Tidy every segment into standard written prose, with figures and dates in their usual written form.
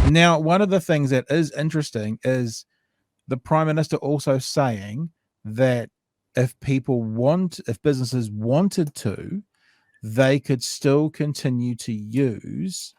Now, one of the things that is interesting is the Prime Minister also saying that if businesses wanted to, they could still continue to use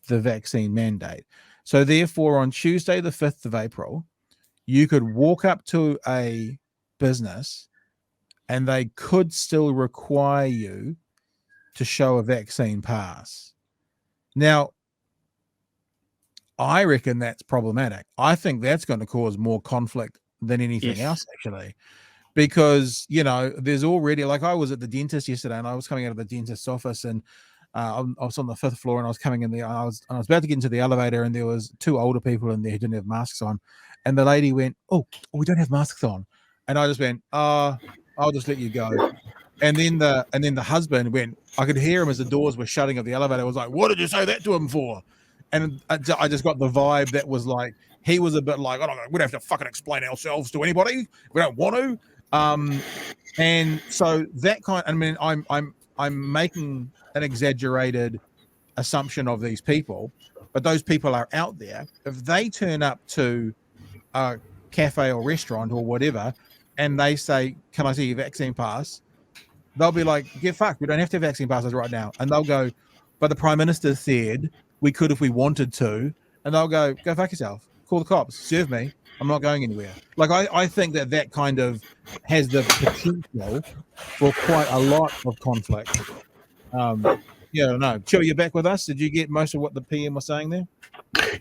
the vaccine mandate. So therefore, on Tuesday, the 5th of April, you could walk up to a business and they could still require you to show a vaccine pass. Now, I reckon that's problematic. I think that's going to cause more conflict than anything else, actually, because, there's already, like, I was at the dentist yesterday and I was coming out of the dentist's office, and I was on the 5th floor, and I was coming in there. I was about to get into the elevator, and there was two older people in there who didn't have masks on, and the lady went, "Oh, we don't have masks on," and I just went, I'll just let you go." And then the husband went, I could hear him as the doors were shutting of the elevator. I was like, "What did you say that to him for?" And I just got the vibe that was like, he was a bit like, "I don't know, we don't have to fucking explain ourselves to anybody. We don't want to." And so that I'm making an exaggerated assumption of these people, but those people are out there. If they turn up to a cafe or restaurant or whatever, and they say, "Can I see your vaccine pass?" They'll be like, "Get fucked. We don't have to have vaccine passes right now." And they'll go, "But the Prime Minister said we could if we wanted to." And they'll go fuck yourself. Call the cops. Serve me. I'm not going anywhere. Like, I think that kind of has the potential for quite a lot of conflict. Yeah, I don't know. Chill, you're back with us. Did you get most of what the PM was saying there?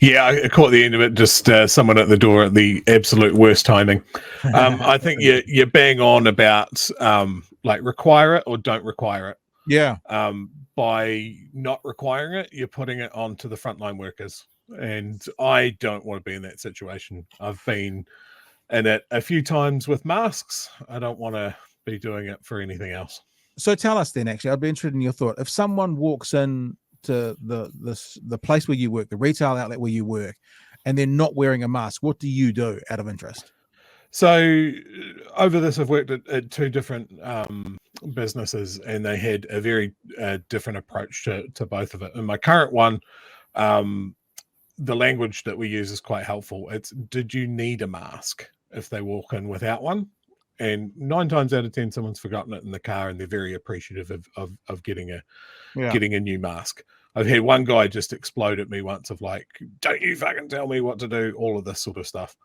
Yeah, I caught the end of it. Just someone at the door at the absolute worst timing. I think you're bang on about like require it or don't require it. Yeah. By not requiring it, you're putting it onto the frontline workers, and I don't want to be in that situation. I've been in it a few times with masks. I don't want to be doing it for anything else. So tell us then. Actually, I'd be interested in your thought. If someone walks in to the place where you work, the retail outlet where you work, and they're not wearing a mask, what do you do out of interest? So over this, I've worked at two different businesses, and they had a very different approach to both of it. In my current one, the language that we use is quite helpful. It's, did you need a mask if they walk in without one? And 9 times out of 10, someone's forgotten it in the car, and they're very appreciative of getting a new mask. I've had one guy just explode at me once of like, "Don't you fucking tell me what to do," all of this sort of stuff.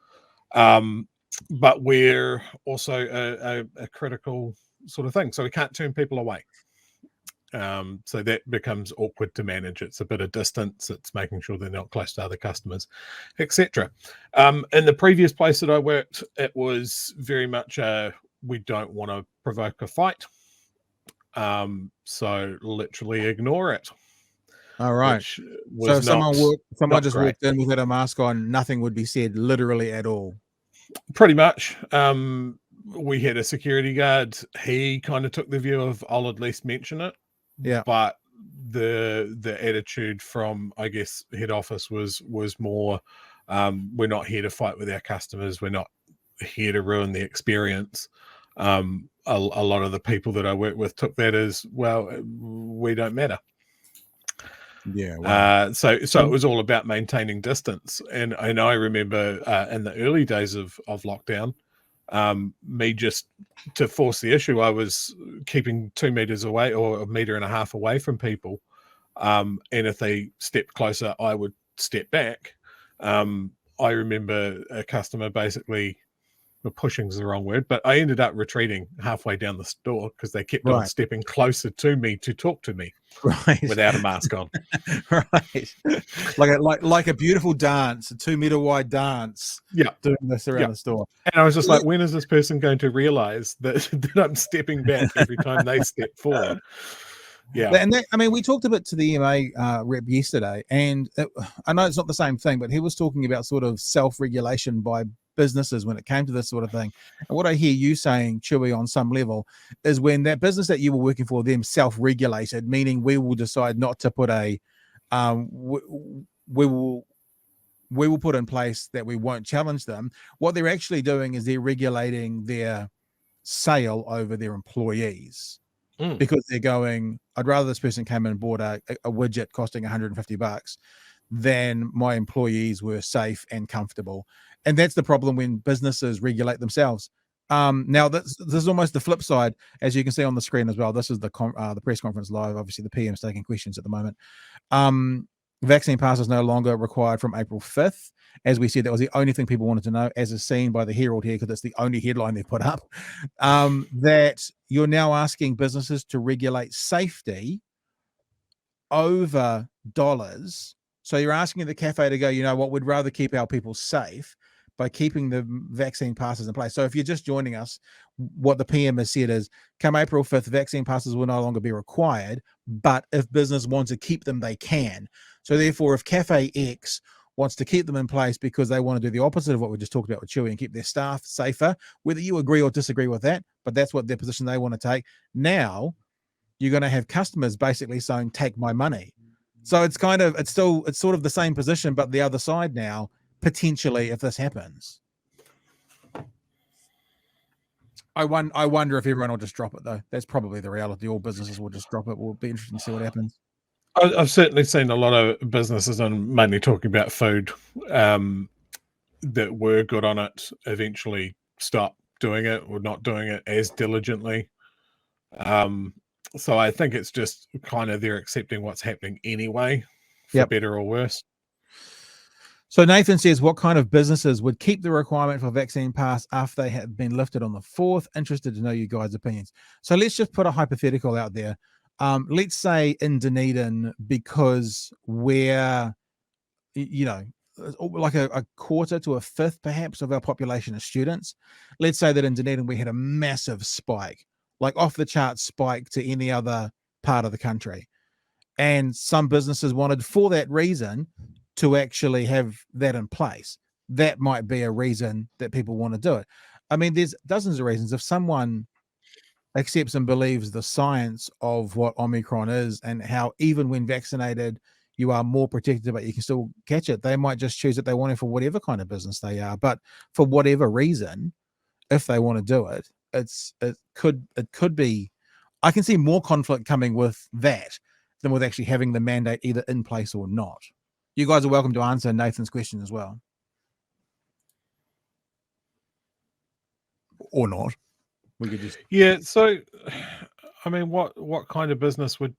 But we're also a critical sort of thing, so we can't turn people away. So that becomes awkward to manage. It's a bit of distance. It's making sure they're not close to other customers, etc. In the previous place that I worked, it was very much we don't want to provoke a fight. So literally ignore it. All right. So if someone just walked in without a mask on, nothing would be said literally at all. Pretty much. We had a security guard. He kind of took the view of, I'll at least mention it. Yeah. But the attitude from, I guess, head office was more, we're not here to fight with our customers. We're not here to ruin the experience. A lot of the people that I work with took that as, well, we don't matter. Yeah. Wow. So it was all about maintaining distance. And I remember in the early days of lockdown, me just to force the issue, I was keeping 2 meters away or 1.5 meters away from people. And if they stepped closer, I would step back. I remember a customer basically, pushing is the wrong word, but I ended up retreating halfway down the store because they kept on stepping closer to me to talk to me without a mask on. Right. Like a beautiful dance, a 2 meter wide dance. Yeah. Doing this around the store. And I was just like, when is this person going to realize that I'm stepping back every time they step forward? Yeah. And that, I mean, we talked a bit to the EMA rep yesterday, and I know it's not the same thing, but he was talking about sort of self-regulation by businesses when it came to this sort of thing. And what I hear you saying, Chewy, on some level, is when that business that you were working for them self-regulated, meaning we will decide not to put we will put in place that we won't challenge them. What they're actually doing is they're regulating their sale over their employees. Because they're going, I'd rather this person came in and bought a widget costing $150 than my employees were safe and comfortable. And that's the problem when businesses regulate themselves. Now this is almost the flip side, as you can see on the screen as well. This is the press conference live. Obviously, the PM's taking questions at the moment. Vaccine pass is no longer required from April 5th. As we said, that was the only thing people wanted to know, as is seen by the Herald here, because it's the only headline they've put up. That you're now asking businesses to regulate safety over dollars. So you're asking the cafe to go, you know what, we'd rather keep our people safe by keeping the vaccine passes in place. So if you're just joining us, what the PM has said is, come April 5th, vaccine passes will no longer be required, but if business wants to keep them, they can. So therefore, if Cafe X wants to keep them in place because they want to do the opposite of what we just talked about with Chewy and keep their staff safer, whether you agree or disagree with that, but that's what their position they want to take. Now you're going to have customers basically saying, take my money. So it's sort of the same position, but the other side now, potentially, if this happens. I wonder if everyone will just drop it, though. That's probably the reality. All businesses will just drop it. We'll be interested to see what happens. I've certainly seen a lot of businesses, and mainly talking about food, that were good on it eventually stop doing it or not doing it as diligently. So I think it's just kind of they're accepting what's happening anyway, for better or worse. So Nathan says, what kind of businesses would keep the requirement for vaccine pass after they have been lifted on the 4th? Interested to know you guys' opinions. So let's just put a hypothetical out there. Let's say in Dunedin, because we're, like a quarter to a fifth perhaps of our population of students. Let's say that in Dunedin we had a massive spike, like off the chart spike to any other part of the country. And some businesses wanted, for that reason, to actually have that in place. That might be a reason that people want to do it. I mean, there's dozens of reasons. If someone accepts and believes the science of what Omicron is and how even when vaccinated, you are more protected, but you can still catch it, they might just choose it. They want it for whatever kind of business they are. But for whatever reason, if they want to do it, it could be, I can see more conflict coming with that than with actually having the mandate either in place or not. You guys are welcome to answer Nathan's question as well. Or not. We could just... Yeah, so, I mean, what kind of business would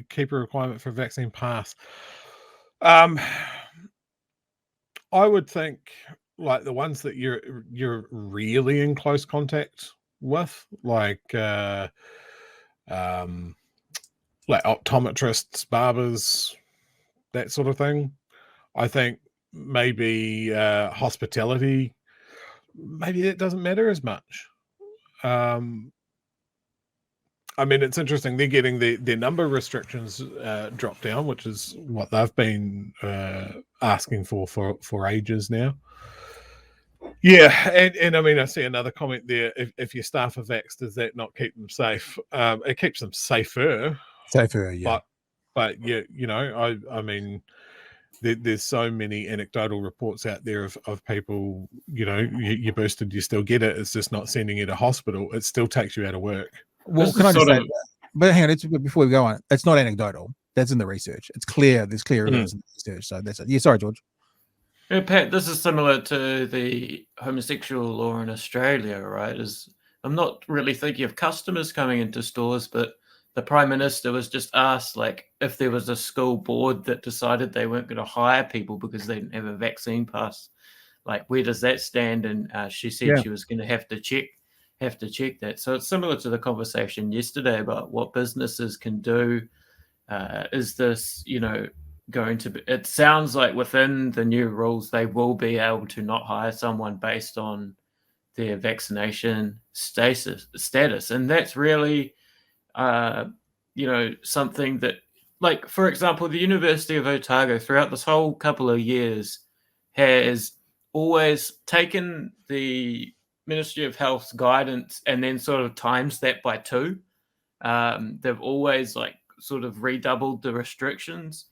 keep a requirement for a vaccine pass? I would think like the ones that you're really in close contact with, like optometrists, barbers, that sort of thing. I think maybe hospitality, maybe that doesn't matter as much. I mean, it's interesting. They're getting their number restrictions dropped down, which is what they've been asking for ages now. Yeah, and I mean, I see another comment there. If your staff are vaxxed, does that not keep them safe? It keeps them safer. Safer, yeah. But yeah, I mean, there's so many anecdotal reports out there of people, you boosted, you still get it. It's just not sending you to hospital. It still takes you out of work. Well, can I just say, but hang on, before we go on, it's not anecdotal. That's in the research. It's clear. There's clear evidence in the research. So that's it. Yeah, sorry, George. Yeah, Pat, this is similar to the homosexual law in Australia, right? I'm not really thinking of customers coming into stores, but the Prime Minister was just asked, like, if there was a school board that decided they weren't going to hire people because they didn't have a vaccine pass, like, where does that stand? And she said she was going to have to check that. So it's similar to the conversation yesterday about what businesses can do. Is this, going to be, it sounds like within the new rules, they will be able to not hire someone based on their vaccination status. And that's really, something that, like, for example, the University of Otago throughout this whole couple of years has always taken the Ministry of Health's guidance and then sort of times that by 2. They've always sort of redoubled the restrictions.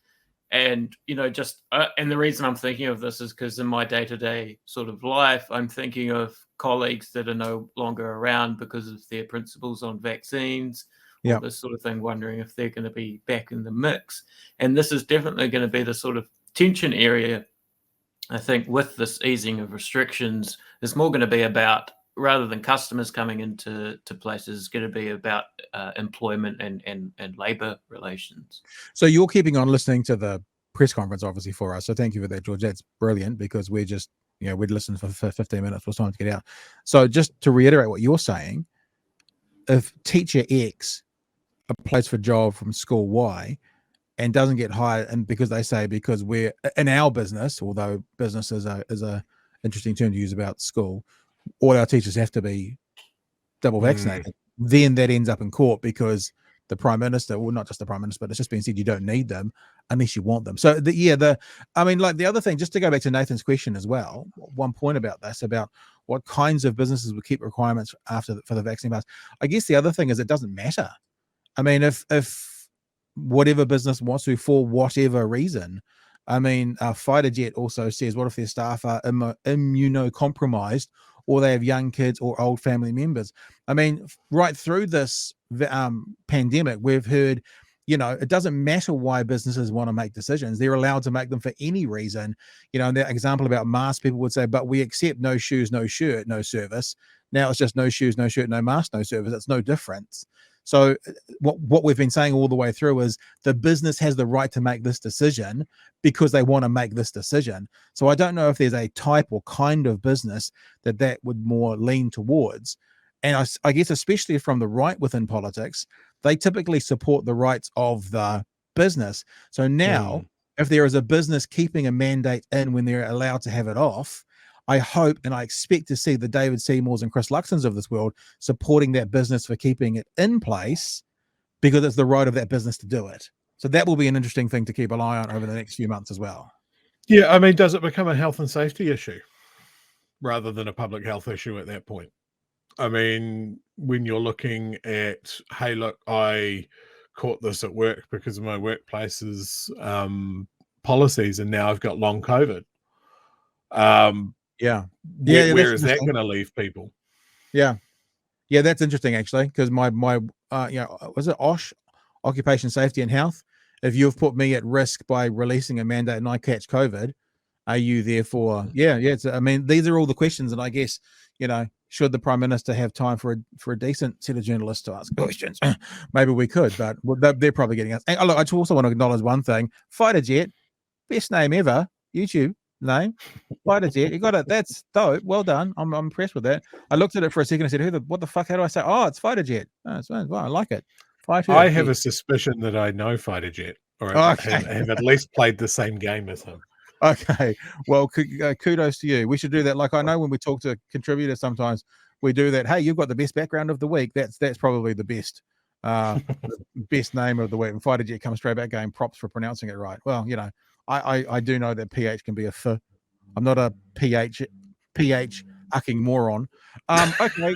And, and the reason I'm thinking of this is because in my day-to-day sort of life, I'm thinking of colleagues that are no longer around because of their principles on vaccines, this sort of thing, wondering if they're going to be back in the mix. And this is definitely going to be the sort of tension area, I think, with this easing of restrictions is more going to be about, rather than customers coming into places, it's going to be about employment and labor relations. So you're keeping on listening to the press conference, obviously, for us. So thank you for that, George. That's brilliant, because we're just, we'd listen for 15 minutes. It was time to get out. So just to reiterate what you're saying, if teacher X applies for a job from school Y and doesn't get hired, and because we're in our business, although business is a interesting term to use about school, all our teachers have to be double vaccinated, then that ends up in court, because the Prime Minister, well, not just the Prime Minister, but it's just been said you don't need them unless you want them. So the other thing, just to go back to Nathan's question as well, one point about this, about what kinds of businesses will keep requirements for the vaccine pass. I guess the other thing is it doesn't matter. I mean, if whatever business wants to, for whatever reason, FighterJet also says, what if their staff are immunocompromised, or they have young kids or old family members? I mean, right through this pandemic, we've heard, it doesn't matter why businesses want to make decisions. They're allowed to make them for any reason. And the example about masks, people would say, but we accept no shoes, no shirt, no service. Now it's just no shoes, no shirt, no mask, no service. It's no difference. So what we've been saying all the way through is the business has the right to make this decision because they want to make this decision. So I don't know if there's a type or kind of business that would more lean towards. And I guess especially from the right within politics, they typically support the rights of the business. So now, if there is a business keeping a mandate in when they're allowed to have it off, I hope and I expect to see the David Seymours and Chris Luxons of this world supporting that business for keeping it in place, because it's the right of that business to do it. So that will be an interesting thing to keep an eye on over the next few months as well. Yeah, I mean, does it become a health and safety issue rather than a public health issue at that point? I mean, when you're looking at, hey, look, I caught this at work because of my workplace's policies, and now I've got long COVID. Where is that going to leave people? Yeah, that's interesting, actually, because my was it OSH, Occupation Safety and Health? If you've put me at risk by releasing a mandate and I catch COVID, are you therefore? These are all the questions, and I guess, should the Prime Minister have time for a decent set of journalists to ask questions? Maybe we could, but they're probably getting us. And look, I also want to acknowledge one thing: FighterJet, best name ever, YouTube name, FighterJet. You got it. That's dope. Well done. I'm impressed with that. I looked at it for a second and said, what the fuck? How do I say? Oh, it's FighterJet. Oh, well, I like it. I have a suspicion that I know FighterJet, or have at least played the same game as him. Okay, well, kudos to you. We should do that. Like, I know when we talk to contributors, sometimes we do that. Hey, you've got the best background of the week. That's probably the best best name of the week. And FighterJet comes straight back going, props for pronouncing it right. Well, I do know that PH can be a F. I'm not a PH ucking moron. Okay.